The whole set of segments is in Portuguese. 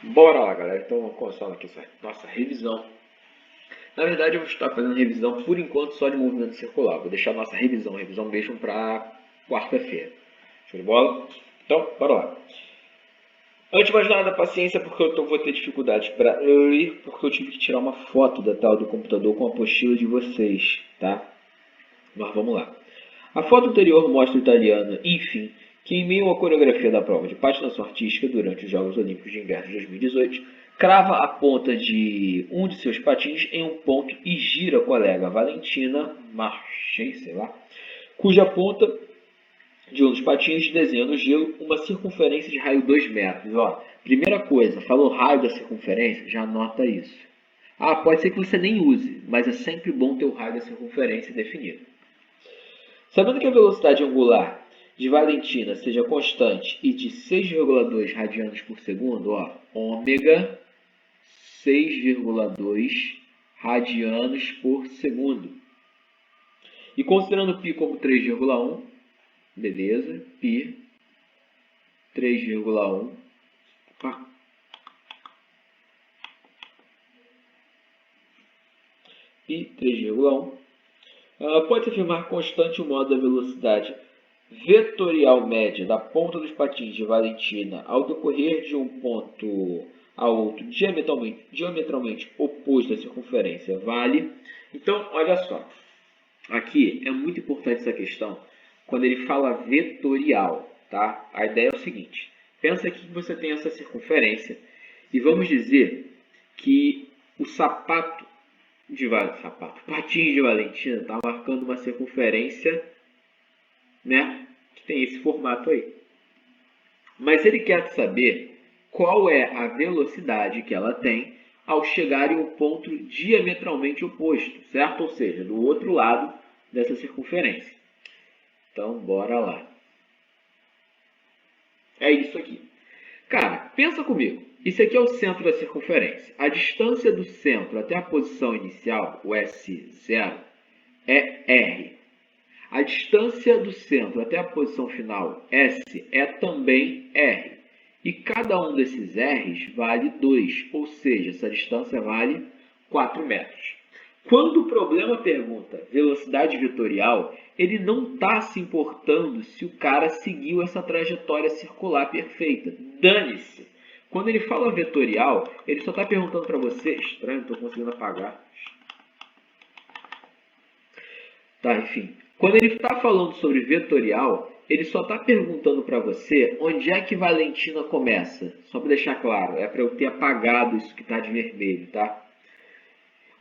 Bora lá, galera. Então vamos começar aqui essa nossa revisão. Na verdade, eu vou estar fazendo revisão por enquanto só de movimento circular. Vou deixar a nossa revisão mesmo para quarta-feira. Show de bola? Então, bora lá. Antes de mais nada, paciência, porque eu vou ter dificuldades para ler, porque eu tive que tirar uma foto da tela do computador com a apostila de vocês, tá? Mas vamos lá. A foto anterior mostra o italiano, enfim, que em meio à coreografia da prova de patinação artística durante os Jogos Olímpicos de Inverno de 2018, crava a ponta de um de seus patins em um ponto e gira a colega Valentina Marchei, sei lá, cuja ponta de um dos patins desenha no gelo uma circunferência de raio 2 metros. Ó, primeira coisa, falou raio da circunferência, já anota isso. Ah, pode ser que você nem use, mas é sempre bom ter o raio da circunferência definido. Sabendo que a velocidade angular de Valentina seja constante e de 6,2 radianos por segundo, ó, ômega 6,2 radianos por segundo. E considerando π como 3,1, beleza, π 3,1, π 3,1, pode-se afirmar constante o modo da velocidade vetorial média da ponta dos patins de Valentina ao decorrer de um ponto a outro diametralmente oposto à circunferência vale. Então, olha só, aqui é muito importante essa questão quando ele fala vetorial, tá? A ideia é o seguinte, pensa que você tem essa circunferência e vamos dizer que o patins de Valentina está marcando uma circunferência, né, que tem esse formato aí. Mas ele quer saber qual é a velocidade que ela tem ao chegar em um ponto diametralmente oposto, certo? Ou seja, do outro lado dessa circunferência. Então, bora lá. É isso aqui. Cara, pensa comigo. Isso aqui é o centro da circunferência. A distância do centro até a posição inicial, o S0, é R. A distância do centro até a posição final, S, é também R. E cada um desses R's vale 2, ou seja, essa distância vale 4 metros. Quando o problema pergunta velocidade vetorial, ele não está se importando se o cara seguiu essa trajetória circular perfeita. Dane-se! Quando ele fala vetorial, ele só está perguntando para você... Estranho, não estou conseguindo apagar. Tá, enfim. Quando ele está falando sobre vetorial, ele só está perguntando para você onde é que Valentina começa. Só para deixar claro, é para eu ter apagado isso que está de vermelho, tá?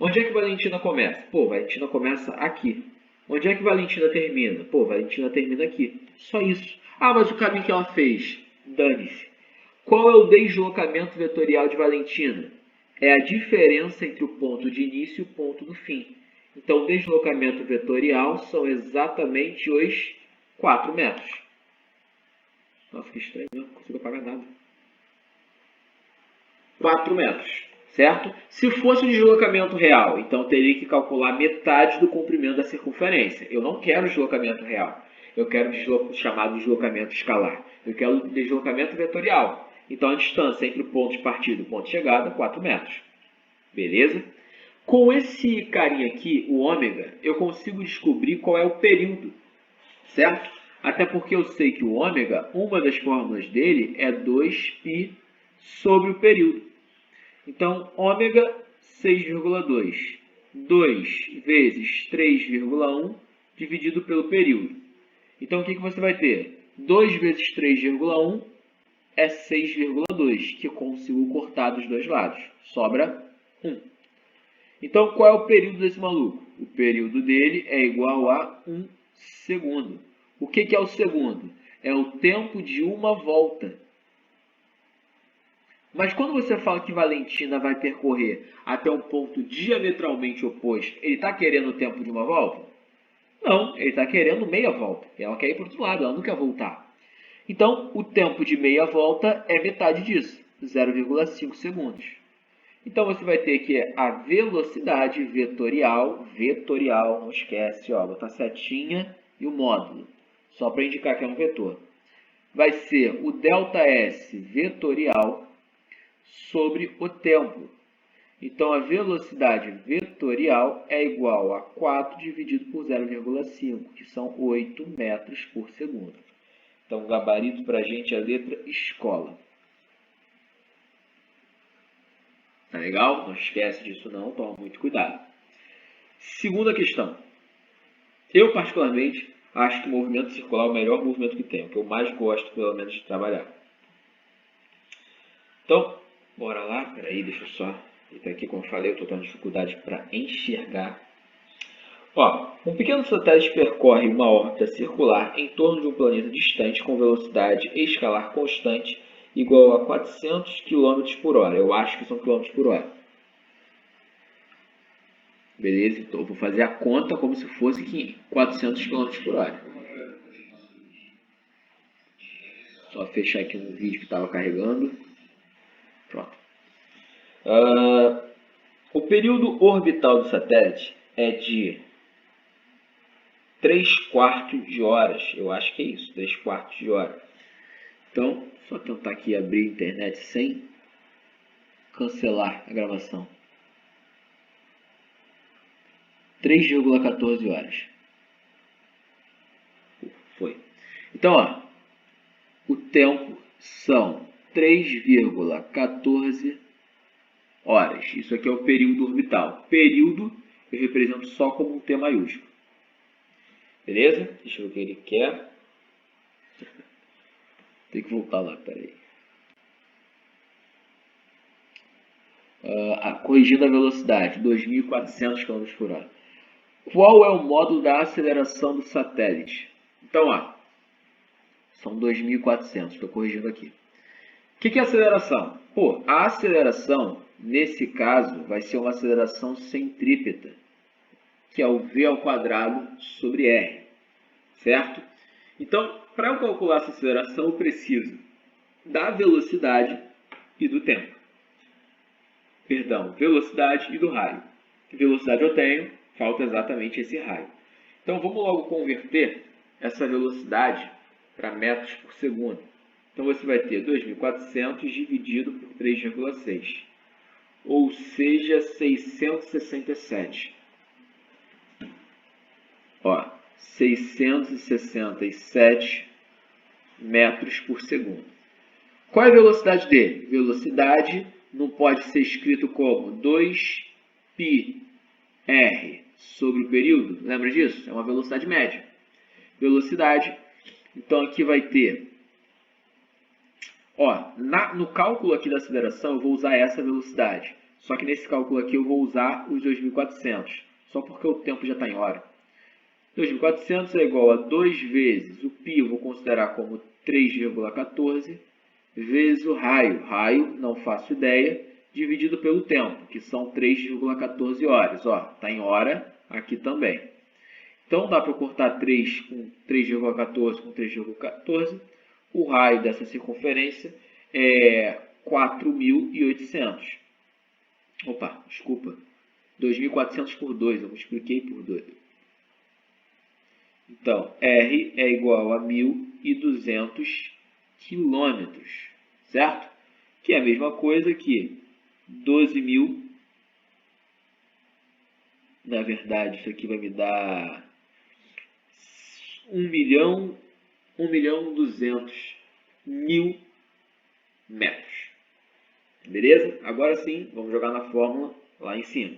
Onde é que Valentina começa? Pô, Valentina começa aqui. Onde é que Valentina termina? Pô, Valentina termina aqui. Só isso. Ah, mas o caminho que ela fez? Dane-se. Qual é o deslocamento vetorial de Valentina? É a diferença entre o ponto de início e o ponto do fim. Então, o deslocamento vetorial são exatamente os 4 metros. Nossa, que estranho, não consigo apagar nada. 4 metros, certo? Se fosse o deslocamento real, então eu teria que calcular metade do comprimento da circunferência. Eu não quero deslocamento real. Eu quero chamado deslocamento escalar. Eu quero deslocamento vetorial. Então, a distância entre o ponto de partida e o ponto de chegada, 4 metros. Beleza? Com esse carinha aqui, o ômega, eu consigo descobrir qual é o período, certo? Até porque eu sei que o ômega, uma das fórmulas dele é 2π sobre o período. Então, ômega 6,2. 2 vezes 3,1 dividido pelo período. Então, o que você vai ter? 2 vezes 3,1 é 6,2, que eu consigo cortar dos dois lados. Sobra 1. Então, qual é o período desse maluco? O período dele é igual a 1 segundo. O que é o segundo? É o tempo de uma volta. Mas quando você fala que Valentina vai percorrer até um ponto diametralmente oposto, ele está querendo o tempo de uma volta? Não, ele está querendo meia volta. Ela quer ir para o outro lado, ela não quer voltar. Então, o tempo de meia volta é metade disso, 0,5 segundos. Então, você vai ter que a velocidade vetorial, não esquece, ó, botar setinha e o módulo, só para indicar que é um vetor. Vai ser o ΔS vetorial sobre o tempo. Então, a velocidade vetorial é igual a 4 dividido por 0,5, que são 8 metros por segundo. Então, o gabarito para a gente é a letra escola. Tá legal? Não esquece disso não, toma muito cuidado. Segunda questão. Eu, particularmente, acho que o movimento circular é o melhor movimento que tem, o que eu mais gosto, pelo menos, de trabalhar. Então, bora lá. Peraí, deixa eu só... Então, aqui, como eu falei, eu estou tendo dificuldade para enxergar. Ó, um pequeno satélite percorre uma órbita circular em torno de um planeta distante com velocidade escalar constante igual a 400 km por hora. Eu acho que são km por hora. Beleza? Então, eu vou fazer a conta como se fosse 400 km por hora. Só fechar aqui um vídeo que estava carregando. Pronto. O período orbital do satélite é de 3/4 de horas. Eu acho que é isso, 3/4 de hora. Então, só tentar aqui abrir a internet sem cancelar a gravação. 3,14 horas. Foi. Então, ó, o tempo são 3,14 horas. Isso aqui é o período orbital. Período eu represento só como um T maiúsculo. Beleza? Deixa eu ver o que ele quer. Tem que voltar lá, peraí. Corrigindo a velocidade, 2.400 km por hora. Qual é o módulo da aceleração do satélite? Então, ó, são 2.400, estou corrigindo aqui. O que é aceleração? Pô, a aceleração, nesse caso, vai ser uma aceleração centrípeta, que é o v² sobre r, certo? Então, para eu calcular essa aceleração, eu preciso da velocidade e do tempo. Perdão, velocidade e do raio. Que velocidade eu tenho? Falta exatamente esse raio. Então, vamos logo converter essa velocidade para metros por segundo. Então, você vai ter 2.400 dividido por 3,6, ou seja, 667. Ó, 667 metros por segundo. Qual é a velocidade dele? Velocidade não pode ser escrito como 2πr sobre o período. Lembra disso? É uma velocidade média. Velocidade, então aqui vai ter... Ó, no cálculo aqui da aceleração eu vou usar essa velocidade. Só que nesse cálculo aqui eu vou usar os 2.400. Só porque o tempo já está em hora. 2.400 é igual a 2 vezes o π, eu vou considerar como 3,14, vezes o raio. Raio, não faço ideia, dividido pelo tempo, que são 3,14 horas. Ó, está em hora aqui também. Então, dá para cortar 3 com 3,14 com 3,14. O raio dessa circunferência é 4.800. Opa, desculpa. 2.400 por 2, eu multipliquei por 2. Então, R é igual a 1.200 quilômetros, certo? Que é a mesma coisa que 12.000. Na verdade, isso aqui vai me dar 1.200.000 metros. Beleza? Agora sim, vamos jogar na fórmula lá em cima.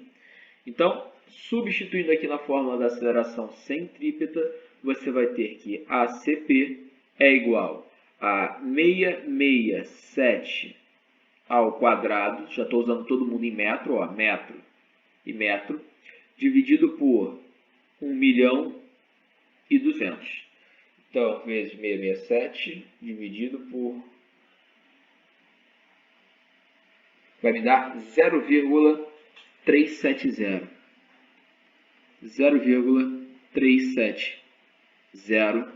Então, substituindo aqui na fórmula da aceleração centrípeta, você vai ter que ACP é igual a 667 ao quadrado, já estou usando todo mundo em metro, ó, metro e metro, dividido por 1.200.000. Então, vezes 667 dividido por... vai me dar 0,370. 0,370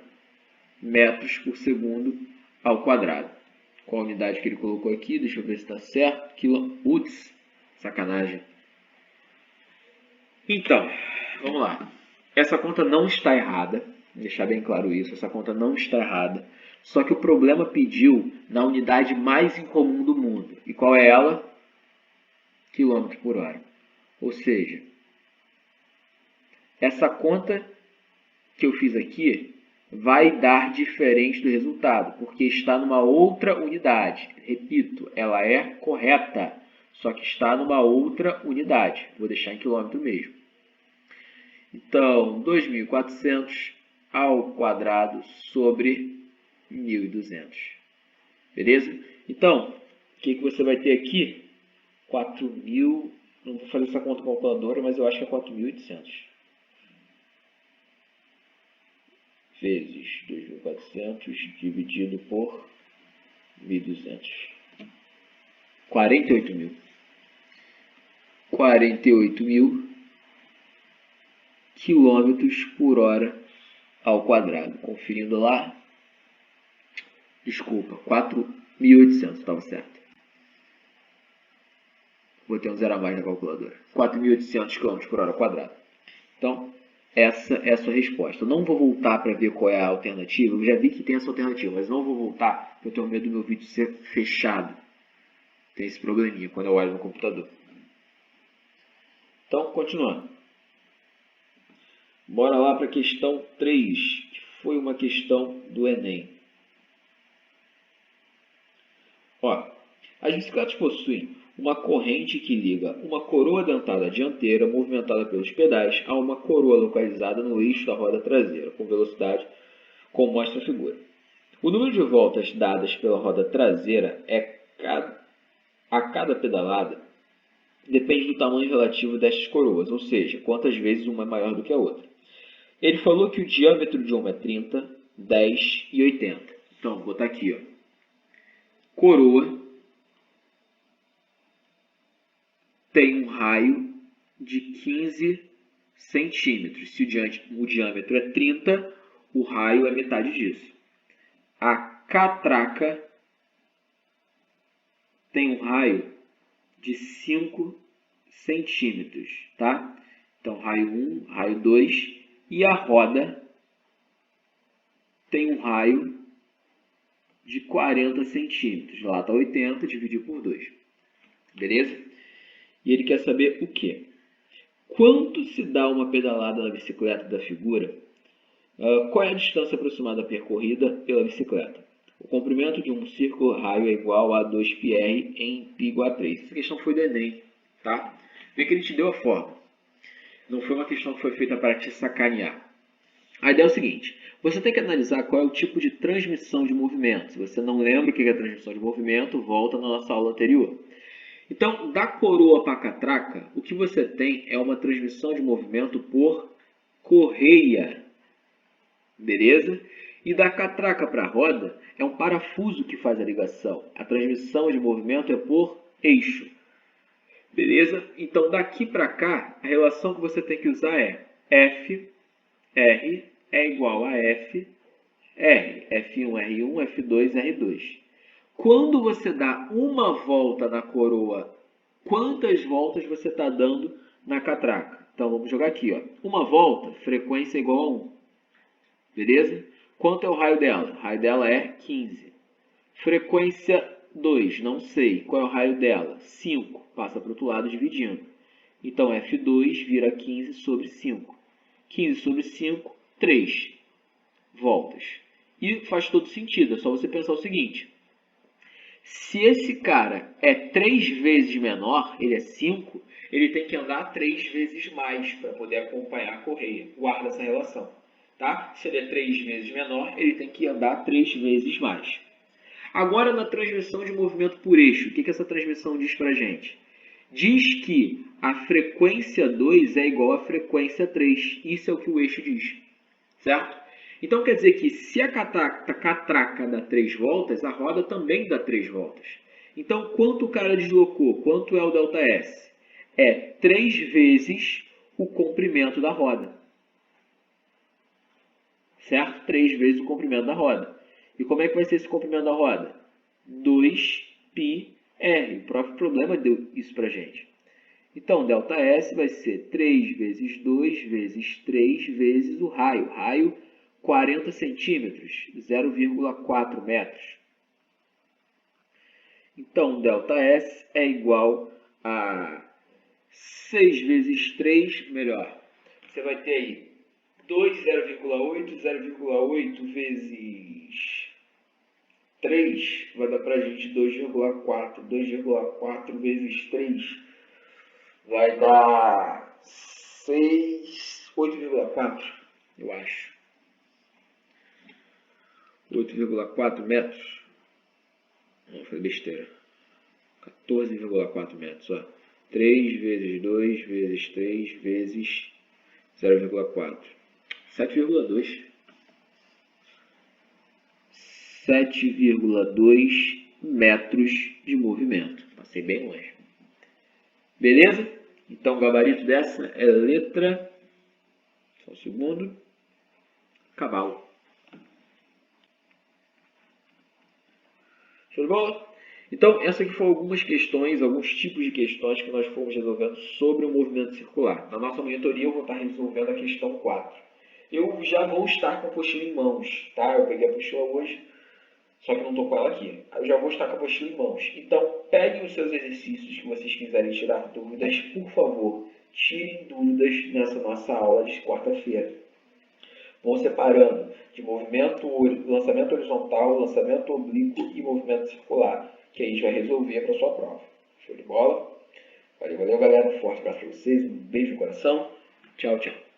metros por segundo ao quadrado. Qual a unidade que ele colocou aqui? Deixa eu ver se está certo. Putz, sacanagem. Então, vamos lá. Essa conta não está errada. Vou deixar bem claro isso. Essa conta não está errada. Só que o problema pediu na unidade mais incomum do mundo. E Qual é ela? Quilômetro por hora. Ou seja, essa conta que eu fiz aqui vai dar diferente do resultado, porque está numa outra unidade. Repito, ela é correta, só que está numa outra unidade. Vou deixar em quilômetro mesmo. Então, 2.400 ao quadrado sobre 1.200. Beleza? Então, o que você vai ter aqui? 4.000, não vou fazer essa conta com a calculadora, mas eu acho que é 4.800. Vezes 2.400 dividido por 1.200. 48.000. 48.000 quilômetros por hora ao quadrado. Conferindo lá. Desculpa, 4.800, estava certo. Vou ter um zero a mais na calculadora. 4.800 km por hora ao quadrado. Então, essa é a sua resposta. Eu não vou voltar para ver qual é a alternativa. Eu já vi que tem essa alternativa, mas não vou voltar porque eu tenho medo do meu vídeo ser fechado. Tem esse probleminha quando eu olho no computador. Então, continuando. Bora lá para a questão 3, que foi uma questão do Enem. Ó, as bicicletas possuem uma corrente que liga uma coroa dentada dianteira movimentada pelos pedais a uma coroa localizada no eixo da roda traseira, com velocidade como mostra a figura. O número de voltas dadas pela roda traseira a cada pedalada depende do tamanho relativo destas coroas, ou seja, quantas vezes uma é maior do que a outra. Ele falou que o diâmetro de uma é 30, 10 e 80. Então, vou botar aqui, ó. Coroa tem um raio de 15 centímetros. Se o diâmetro é 30, o raio é metade disso. A catraca tem um raio de 5 centímetros, tá? Então, raio 1, raio 2, e a roda tem um raio de 40 centímetros. Lá está 80, dividir por 2. Beleza? E ele quer saber o quê? Quanto se dá uma pedalada na bicicleta da figura? Qual é a distância aproximada percorrida pela bicicleta? O comprimento de um círculo raio é igual a 2πr em π igual a 3. Essa questão foi do Enem, tá? Vê que ele te deu a forma. Não foi uma questão que foi feita para te sacanear. A ideia é o seguinte, você tem que analisar qual é o tipo de transmissão de movimento. Se você não lembra o que é transmissão de movimento, volta na nossa aula anterior. Então, da coroa para a catraca, o que você tem é uma transmissão de movimento por correia. Beleza? E da catraca para a roda, é um parafuso que faz a ligação. A transmissão de movimento é por eixo. Beleza? Então, daqui para cá, a relação que você tem que usar é FR é igual a FR. F1, R1, F2, R2. Quando você dá uma volta na coroa, quantas voltas você está dando na catraca? Então, vamos jogar aqui, ó. Uma volta, frequência igual a 1. Beleza? Quanto é o raio dela? O raio dela é 15. Frequência 2, não sei. Qual é o raio dela? 5. Passa para o outro lado dividindo. Então, F2 vira 15 sobre 5. 15 sobre 5, 3 voltas. E faz todo sentido. É só você pensar o seguinte. Se esse cara é 3 vezes menor, ele é 5, ele tem que andar 3 vezes mais para poder acompanhar a correia. Guarda essa relação. Tá? Se ele é 3 vezes menor, ele tem que andar 3 vezes mais. Agora, na transmissão de movimento por eixo, o que essa transmissão diz para a gente? Diz que a frequência 2 é igual à frequência 3. Isso é o que o eixo diz. Certo? Então, quer dizer que se a catraca dá 3 voltas, a roda também dá 3 voltas. Então, quanto o cara deslocou? Quanto é o ΔS? É 3 vezes o comprimento da roda. Certo? 3 vezes o comprimento da roda. E como é que vai ser esse comprimento da roda? 2πr. O próprio problema deu isso para a gente. Então, ΔS vai ser 3 vezes 2 vezes 3 vezes o raio. Raio 40 centímetros, 0,4 metros. Então, ΔS é igual a 6 vezes 3, melhor. Você vai ter aí 2, 0,8, 0,8 vezes 3 vai dar pra gente 2,4. 2,4 vezes 3 vai dar 8,4, eu acho. 8,4 metros. Não, foi besteira. 14,4 metros, ó. 3 vezes 2 vezes 3 vezes 0,4. 7,2. 7,2 metros de movimento. Passei bem longe. Beleza? Então o gabarito dessa é letra, só um segundo, cavalo. Show de bola? Então, essas aqui foram algumas questões, alguns tipos de questões que nós fomos resolvendo sobre o movimento circular. Na nossa monitoria eu vou estar resolvendo a questão 4. Eu já vou estar com a apostila em mãos, tá? Eu peguei a apostila hoje, só que não estou com ela aqui. Eu já vou estar com a apostila em mãos. Então, peguem os seus exercícios que vocês quiserem tirar dúvidas. Por favor, tirem dúvidas nessa nossa aula de quarta-feira. Vão separando de movimento, lançamento horizontal, lançamento oblíquo e movimento circular, que a gente vai resolver para a sua prova. Show de bola? Valeu, valeu, galera. Um forte abraço para vocês, um beijo no coração. Tchau, tchau.